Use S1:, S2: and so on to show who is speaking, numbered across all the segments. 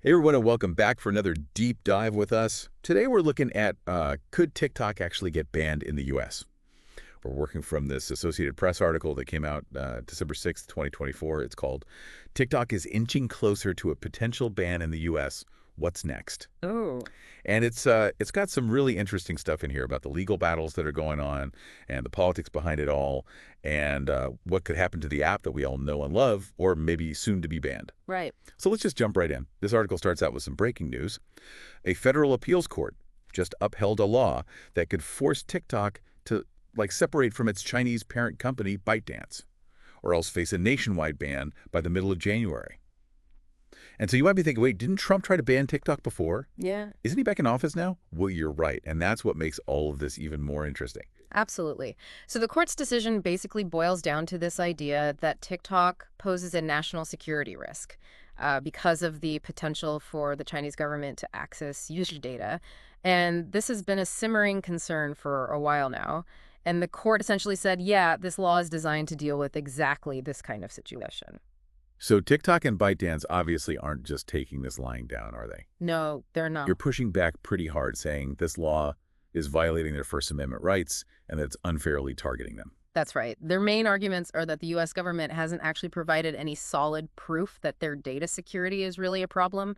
S1: Hey everyone, and welcome back for another deep dive with us. Today we're looking at could TikTok actually get banned in the US? We're working from this Associated Press article that came out December 6th, 2024. It's called TikTok is Inching Closer to a Potential Ban in the US. What's next?
S2: Oh,
S1: And it's got some really interesting stuff in here about the legal battles that are going on and the politics behind it all and what could happen to the app that we all know and love or maybe soon to be banned.
S2: right.
S1: So let's just jump right in. This article starts out with some breaking news. A federal appeals court just upheld a law that could force TikTok to separate from its Chinese parent company ByteDance, or else face a nationwide ban by the middle of January. And so you might be thinking, wait, didn't Trump try to ban TikTok before?
S2: Yeah,
S1: Isn't he back in office now? Well, you're right, and that's what makes all of this even more interesting.
S2: absolutely. So the court's decision basically boils down to this idea that TikTok poses a national security risk because of the potential for the Chinese government to access user data. And this has been a simmering concern for a while now. And the court essentially said, yeah, this law is designed to deal with exactly this kind of situation.
S1: So TikTok and ByteDance obviously aren't just taking this lying down, are they?
S2: No, they're
S1: You're
S2: not.
S1: pushing back pretty hard, saying this law is violating their First Amendment rights and that it's unfairly targeting them.
S2: That's right. Their main arguments are that the US government hasn't actually provided any solid proof that their data security is really a problem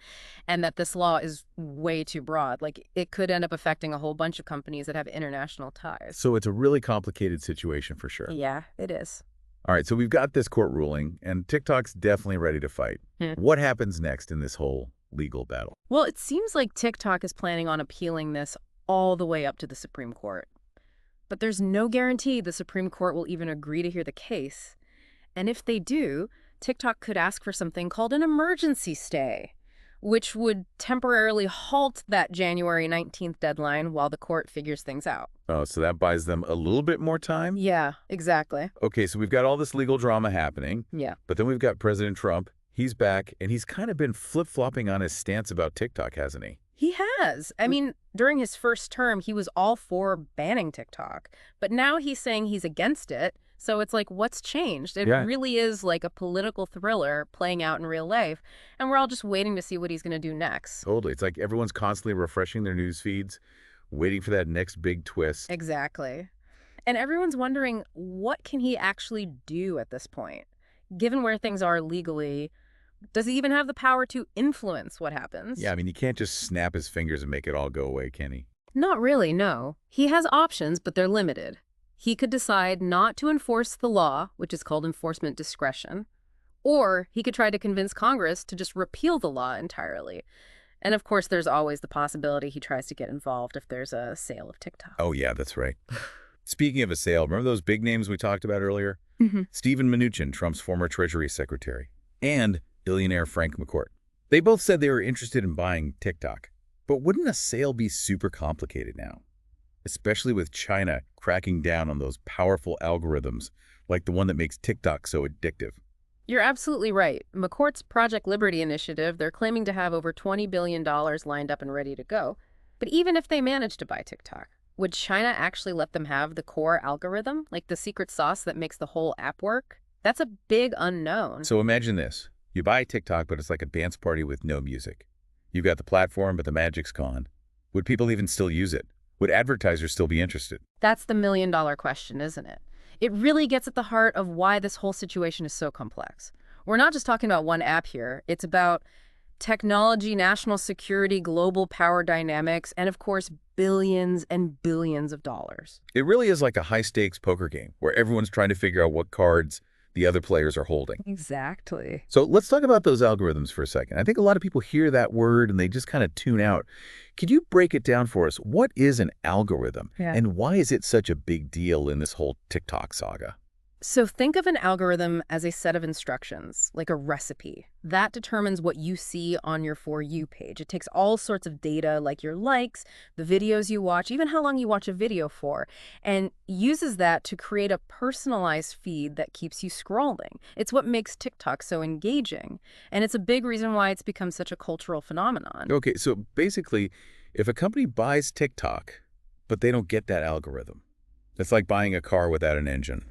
S2: and that this law is way too broad. Like, it could end up affecting a whole bunch of companies that have international ties.
S1: So it's a really complicated situation for sure.
S2: Yeah, it is.
S1: All right, so we've got this court ruling, and TikTok's definitely ready to fight.
S2: Hmm.
S1: What happens next in this whole legal battle?
S2: Well, it seems like TikTok is planning on appealing this all the way up to the Supreme Court. But there's no guarantee the Supreme Court will even agree to hear the case. And if they do, TikTok could ask for something called an emergency stay, which would temporarily halt that January 19th deadline while the court figures things out.
S1: Oh, so that buys them a little bit more time?
S2: Yeah, exactly.
S1: Okay, so we've got all this legal drama happening,
S2: Yeah.
S1: but then we've got President Trump. He's back, and he's kind of been flip-flopping on his stance about TikTok, hasn't he?
S2: He has. I mean, during his first term, he was all for banning TikTok, but now he's saying he's against it. So it's like, what's changed? It
S1: Yeah.
S2: really is like a political thriller playing out in real life, and we're all just waiting to see what he's going to do next.
S1: Totally. It's like everyone's constantly refreshing their news feeds, waiting for that next big twist.
S2: Exactly. And everyone's wondering, what can he actually do at this point? Given where things are legally, does he even have the power to influence what happens?
S1: Yeah, I mean, he can't just snap his fingers and make it all go away, can he?
S2: Not really, no. He has options, but they're limited. He could decide not to enforce the law, which is called enforcement discretion, or he could try to convince Congress to just repeal the law entirely. And of course, there's always the possibility he tries to get involved if there's a sale of TikTok.
S1: Oh, yeah, that's right. Speaking of a sale, remember those big names we talked about earlier?
S2: Mhm.
S1: Stephen Mnuchin, Trump's former Treasury Secretary, and billionaire Frank McCourt. They both said they were interested in buying TikTok. But wouldn't a sale be super complicated now? Especially with China cracking down on those powerful algorithms like the one that makes TikTok so addictive.
S2: You're absolutely right. McCourt's Project Liberty initiative, they're claiming to have over $20 billion lined up and ready to go. But even if they manage to buy TikTok, would China actually let them have the core algorithm, like the secret sauce that makes the whole app work? That's a big unknown.
S1: So imagine this. You buy TikTok, but it's like a dance party with no music. You've got the platform, but the magic's gone. Would people even still use it? Would advertisers still be interested?
S2: That's the million-dollar question, isn't it? It really gets at the heart of why this whole situation is so complex. We're not just talking about one app here. It's about technology, national security, global power dynamics, and of course, billions and billions of dollars.
S1: It really is like a high-stakes poker game where everyone's trying to figure out what cards the other players are holding.
S2: Exactly.
S1: So let's talk about those algorithms for a second. I think a lot of people hear that word and they just kind of tune out. Could you break it down for us? What is an algorithm
S2: Yeah.
S1: and why is it such a big deal in this whole TikTok saga?
S2: So think of an algorithm as a set of instructions, like a recipe. That determines what you see on your For You page. It takes all sorts of data, like your likes, the videos you watch, even how long you watch a video for, and uses that to create a personalized feed that keeps you scrolling. It's what makes TikTok so engaging, and it's a big reason why it's become such a cultural phenomenon.
S1: Okay, so basically, if a company buys TikTok, but they don't get that algorithm, it's like buying a car without an engine.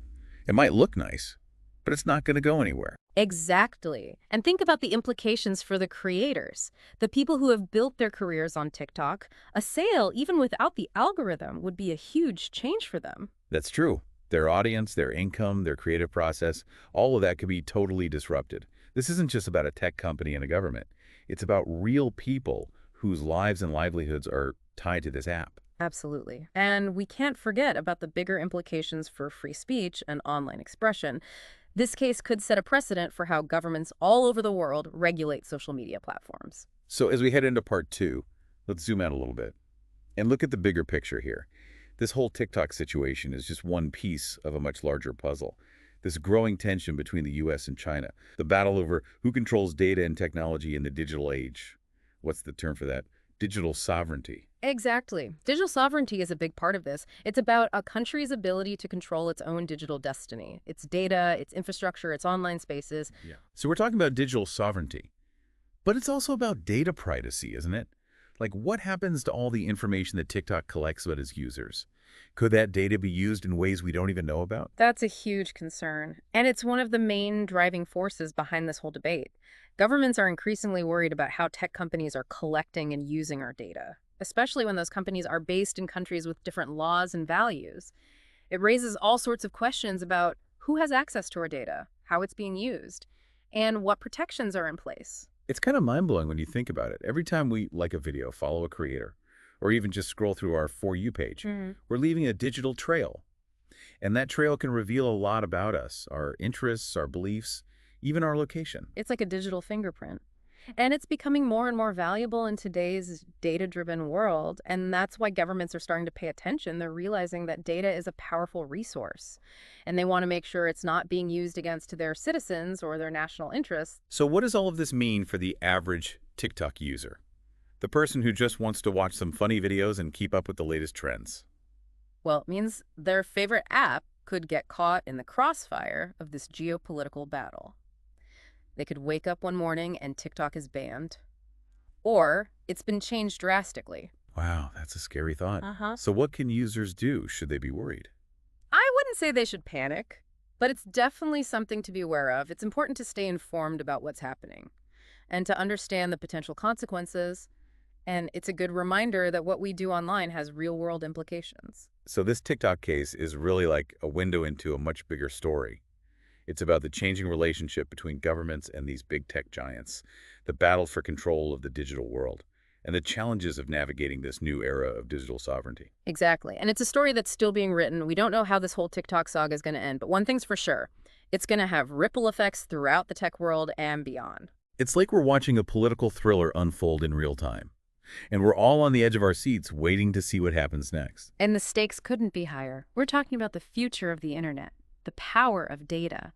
S1: It might look nice, but it's not going to go anywhere.
S2: Exactly. And think about the implications for the creators, the people who have built their careers on TikTok. A sale, even without the algorithm, would be a huge change for them.
S1: That's true. Their audience, their income, their creative process, all of that could be totally disrupted. This isn't just about a tech company and a government. It's about real people whose lives and livelihoods are tied to this app.
S2: Absolutely. And we can't forget about the bigger implications for free speech and online expression. This case could set a precedent for how governments all over the world regulate social media platforms.
S1: So as we head into part 2, let's zoom out a little bit and look at the bigger picture here. This whole TikTok situation is just one piece of a much larger puzzle. This growing tension between the U.S. and China, the battle over who controls data and technology in the digital age. What's the term for that? Digital sovereignty.
S2: Exactly. Digital sovereignty is a big part of this. It's about a country's ability to control its own digital destiny, its data, its infrastructure, its online spaces.
S1: Yeah. So we're talking about digital sovereignty, but it's also about data privacy, isn't it? Like, what happens to all the information that TikTok collects about its users? Could that data be used in ways we don't even know about?
S2: That's a huge concern, and it's one of the main driving forces behind this whole debate. Governments are increasingly worried about how tech companies are collecting and using our data, especially when those companies are based in countries with different laws and values. It raises all sorts of questions about who has access to our data, how it's being used, and what protections are in place.
S1: It's kind of mind-blowing when you think about it. Every time we like a video, follow a creator, or even just scroll through our For You page, we're leaving a digital trail. And that trail can reveal a lot about us, our interests, our beliefs, even our location.
S2: It's like a digital fingerprint. And it's becoming more and more valuable in today's data-driven world, and that's why governments are starting to pay attention. They're realizing that data is a powerful resource, and they want to make sure it's not being used against their citizens or their national interests.
S1: So what does all of this mean for the average TikTok user? The person who just wants to watch some funny videos and keep up with the latest trends.
S2: Well, it means their favorite app could get caught in the crossfire of this geopolitical battle. They could wake up one morning and TikTok is banned, or it's been changed drastically.
S1: Wow, that's a scary thought.
S2: Uh-huh.
S1: So what can users do? Should they be worried?
S2: I wouldn't say they should panic, but it's definitely something to be aware of. It's important to stay informed about what's happening and to understand the potential consequences. And it's a good reminder that what we do online has real-world implications.
S1: So this TikTok case is really like a window into a much bigger story. It's about the changing relationship between governments and these big tech giants, the battle for control of the digital world, and the challenges of navigating this new era of digital sovereignty.
S2: Exactly. And it's a story that's still being written. We don't know how this whole TikTok saga is going to end, but one thing's for sure. It's going to have ripple effects throughout the tech world and beyond.
S1: It's like we're watching a political thriller unfold in real time, and we're all on the edge of our seats waiting to see what happens next.
S2: And the stakes couldn't be higher. We're talking about the future of the internet, the power of data,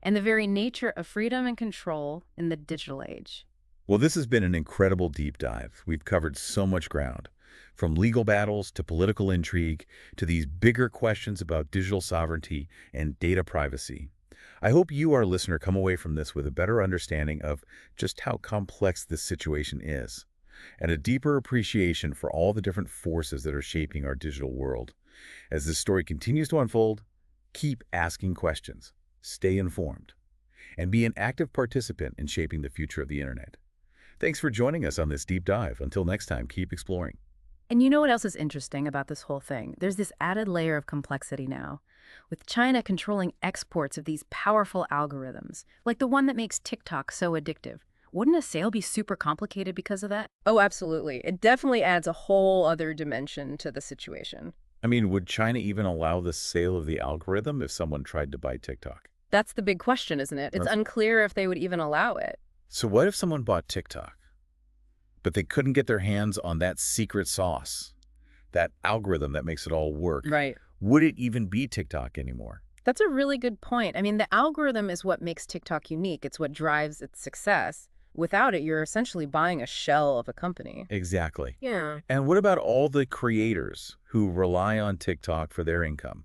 S2: and the very nature of freedom and control in the digital age.
S1: Well, this has been an incredible deep dive. We've covered so much ground, from legal battles to political intrigue to these bigger questions about digital sovereignty and data privacy. I hope you, our listener, come away from this with a better understanding of just how complex this situation is, and a deeper appreciation for all the different forces that are shaping our digital world. As this story continues to unfold, keep asking questions, stay informed, and be an active participant in shaping the future of the internet. Thanks for joining us on this deep dive. Until next time, keep exploring.
S2: And you know what else is interesting about this whole thing? There's this added layer of complexity now, with China controlling exports of these powerful algorithms, like the one that makes TikTok so addictive. Wouldn't a sale be super complicated because of that? Oh, absolutely. It definitely adds a whole other dimension to the situation.
S1: I mean, would China even allow the sale of the algorithm if someone tried to buy TikTok?
S2: That's the big question, isn't it? It's unclear if they would even allow it.
S1: So what if someone bought TikTok, but they couldn't get their hands on that secret sauce, that algorithm that makes it all work?
S2: Right.
S1: Would it even be TikTok anymore?
S2: That's a really good point. I mean, the algorithm is what makes TikTok unique. It's what drives its success. Without it, you're essentially buying a shell of a company.
S1: Exactly.
S2: Yeah.
S1: And what about all the creators who rely on TikTok for their income?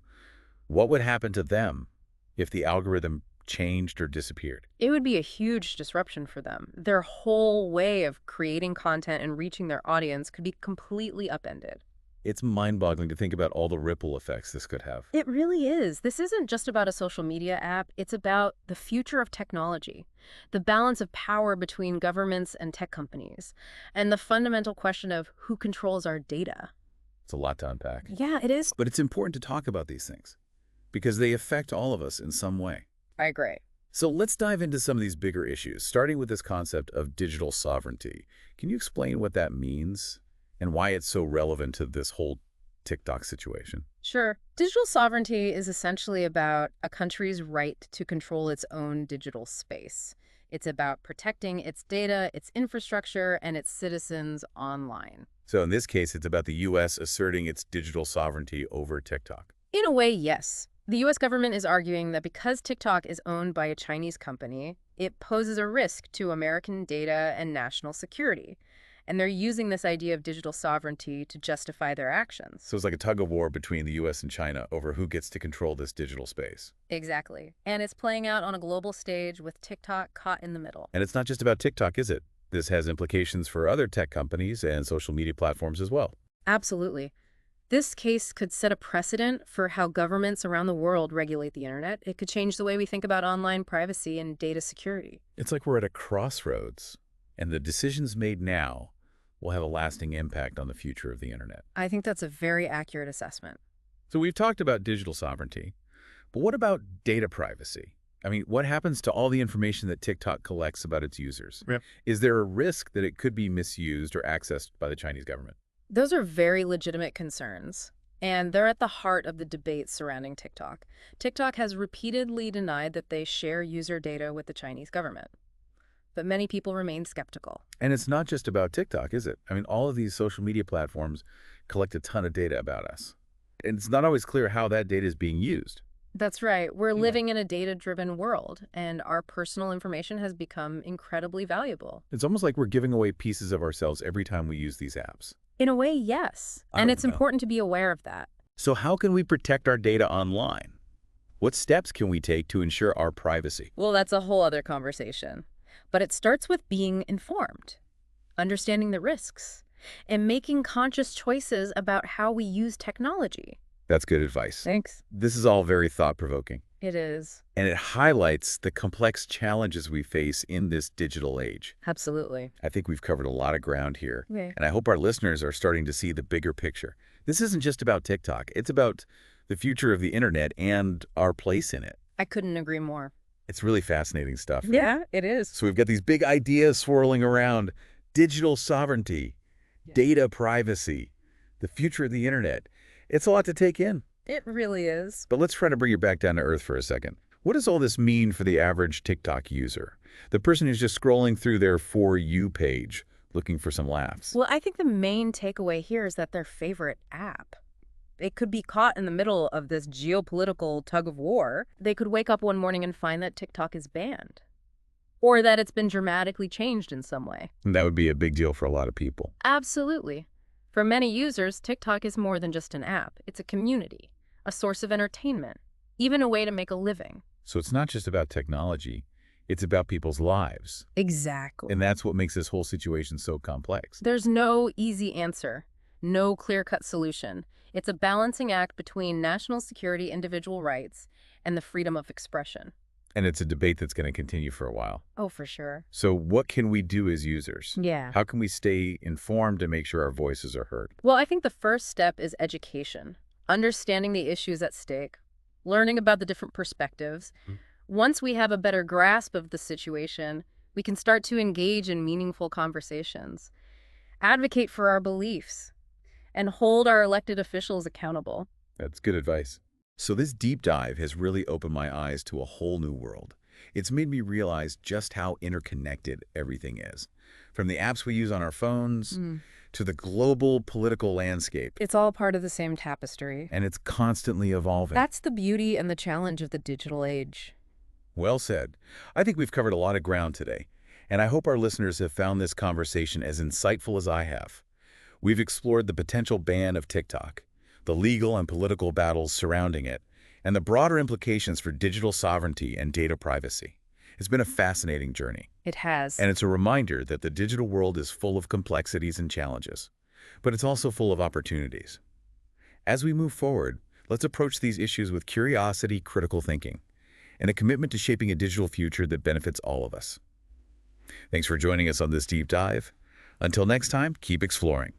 S1: What would happen to them if the algorithm changed or disappeared?
S2: It would be a huge disruption for them. Their whole way of creating content and reaching their audience could be completely upended.
S1: It's mind-boggling to think about all the ripple effects this could have.
S2: It really is. This isn't just about a social media app. It's about the future of technology, the balance of power between governments and tech companies, and the fundamental question of who controls our data.
S1: It's a lot to unpack.
S2: Yeah, it is.
S1: But it's important to talk about these things because they affect all of us in some way.
S2: I agree.
S1: So let's dive into some of these bigger issues, starting with this concept of digital sovereignty. Can you explain what that means and why it's so relevant to this whole TikTok situation?
S2: Sure. Digital sovereignty is essentially about a country's right to control its own digital space. It's about protecting its data, its infrastructure, and its citizens online.
S1: So in this case, it's about the U.S. asserting its digital sovereignty over TikTok.
S2: In a way, yes. The U.S. government is arguing that because TikTok is owned by a Chinese company, it poses a risk to American data and national security. And they're using this idea of digital sovereignty to justify their actions.
S1: So it's like a tug of war between the U.S. and China over who gets to control this digital space.
S2: Exactly. And it's playing out on a global stage with TikTok caught in the middle.
S1: And it's not just about TikTok, is it? This has implications for other tech companies and social media platforms as well.
S2: Absolutely. This case could set a precedent for how governments around the world regulate the internet. It could change the way we think about online privacy and data security.
S1: It's like we're at a crossroads, and the decisions made now will have a lasting impact on the future of the internet.
S2: I think that's a very accurate assessment.
S1: So we've talked about digital sovereignty, but what about data privacy? I mean, what happens to all the information that TikTok collects about its users?
S3: Yep.
S1: Is there a risk that it could be misused or accessed by the Chinese government?
S2: Those are very legitimate concerns, and they're at the heart of the debate surrounding TikTok. TikTok has repeatedly denied that they share user data with the Chinese government, but many people remain skeptical.
S1: And it's not just about TikTok, is it? I mean, all of these social media platforms collect a ton of data about us. And it's not always clear how that data is being used.
S2: That's right. We're living in a data-driven world, and our personal information has become incredibly valuable.
S1: It's almost like we're giving away pieces of ourselves every time we use these apps.
S2: In a way, yes.
S1: I
S2: And
S1: don't
S2: it's
S1: know.
S2: important to be aware of that.
S1: So how can we protect our data online? What steps can we take to ensure our privacy?
S2: Well, that's a whole other conversation. But it starts with being informed, understanding the risks, and making conscious choices about how we use technology.
S1: That's good advice.
S2: Thanks.
S1: This is all very thought-provoking,
S2: It is.
S1: and it highlights the complex challenges we face in this digital age.
S2: Absolutely.
S1: I think we've covered a lot of ground here,
S2: Okay.
S1: and I hope our listeners are starting to see the bigger picture. This isn't just about TikTok. It's about the future of the internet and our place in it.
S2: I couldn't agree more.
S1: It's really fascinating stuff.
S2: Yeah, it is.
S1: So we've got these big ideas swirling around: digital sovereignty, data privacy, the future of the internet. It's a lot to take in.
S2: It really is.
S1: But let's try to bring it back down to earth for a second. What does all this mean for the average TikTok user? The person who's just scrolling through their For You page looking for some laughs.
S2: Well, I think the main takeaway here is that their favorite app. It could be caught in the middle of this geopolitical tug of war. They could wake up one morning and find that TikTok is banned, or that it's been dramatically changed in some way.
S1: And that would be a big deal for a lot of people.
S2: Absolutely. For many users, TikTok is more than just an app. It's a community, a source of entertainment, even a way to make a living.
S1: So it's not just about technology. It's about people's lives.
S2: Exactly.
S1: And that's what makes this whole situation so complex.
S2: There's no easy answer, no clear-cut solution. It's a balancing act between national security, individual rights, and the freedom of expression.
S1: And it's a debate that's going to continue for a while.
S2: Oh, for sure.
S1: So what can we do as users?
S2: Yeah.
S1: How can we stay informed to make sure our voices are heard?
S2: Well, I think the first step is education, understanding the issues at stake, learning about the different perspectives. Once we have a better grasp of the situation, we can start to engage in meaningful conversations, advocate for our beliefs, and hold our elected officials accountable.
S1: That's good advice. So this deep dive has really opened my eyes to a whole new world. It's made me realize just how interconnected everything is. From the apps we use on our phones to the global political landscape.
S2: It's all part of the same tapestry.
S1: And it's constantly evolving.
S2: That's the beauty and the challenge of the digital age.
S1: Well said. I think we've covered a lot of ground today, and I hope our listeners have found this conversation as insightful as I have. We've explored the potential ban of TikTok, the legal and political battles surrounding it, and the broader implications for digital sovereignty and data privacy. It's been a fascinating journey,
S2: It has.
S1: and it's a reminder that the digital world is full of complexities and challenges, but it's also full of opportunities. As we move forward, let's approach these issues with curiosity, critical thinking, and a commitment to shaping a digital future that benefits all of us. Thanks for joining us on this deep dive. Until next time, keep exploring.